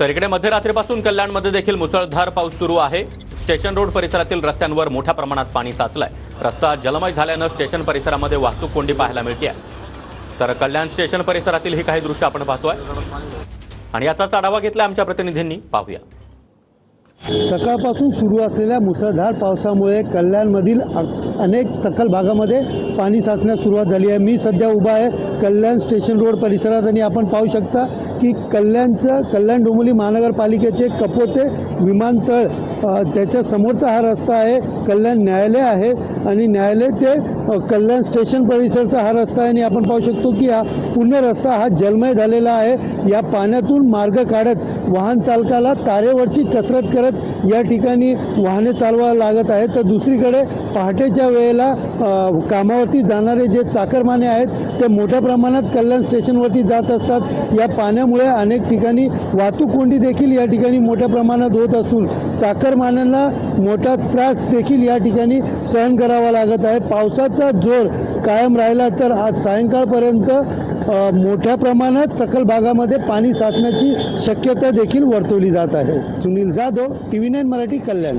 तर इकडे मध्यरात्रीपासून कल्याणमध्ये देखील मुसळधार पाऊस सुरू आहे। स्टेशन रोड परिसरातील रस्त्यांवर मोठ्या प्रमाणात पाणी साचलंय। रस्ता जलमय झाल्यानं स्टेशन परिसरामध्ये वाहतूक कोंडी पाहायला मिळते। तर कल्याण स्टेशन परिसरातील ही काही दृश्य आपण पाहतोय आणि याचाच आढावा घेतला आमच्या प्रतिनिधींनी। पाहूया। सकाळपासून सुरू असलेल्या मुसळधार पावसामुळे कल्याणमधील अनेक सखल भागामध्ये पाणी साचण्यास सुरुवात झाली आहे। मी सध्या उभा आहे कल्याण स्टेशन रोड परिसरात आणि आपण पाहू शकता की कल्याण डोंबिवली महानगरपालिकेचे कपोते विमानतळ त्याच्या समोरचा हा रस्ता आहे। कल्याण न्यायालय आहे आणि न्यायालय ते कल्याण स्टेशन परिसरचा हा रस्ता आहे आणि आपण पाहू शकतो की हा पूर्ण रस्ता हा जलमय झालेला आहे। या पाण्यातून मार्ग काढत वाहन चालकाला तारेवरची कसरत करत या ठिकाणी वाहने चालवायला लागत आहेत। तर दुसरीकडे पहाटेच्या वेळेला कामावरती जाणारे जे चाकरमाने आहेत ते मोठ्या प्रमाणात कल्याण स्टेशनवरती जात असतात। या पाण्यामुळे अनेक ठिकाणी वाहतूक कोंडी देखील या ठिकाणी मोठ्या प्रमाणात होत असून चाकरमान्यांना मोठा त्रास देखील या ठिकाणी सहन करावा लागत आहे। पावसाचा जोर कायम राहिला तर आज सायंकाळपर्यंत मोठ्या प्रमाणात सखल भागामध्ये पाणी साचण्याची शक्यता देखील वर्तवली जात आहे। सुनील जाधव, TV9 मराठी, कल्याण।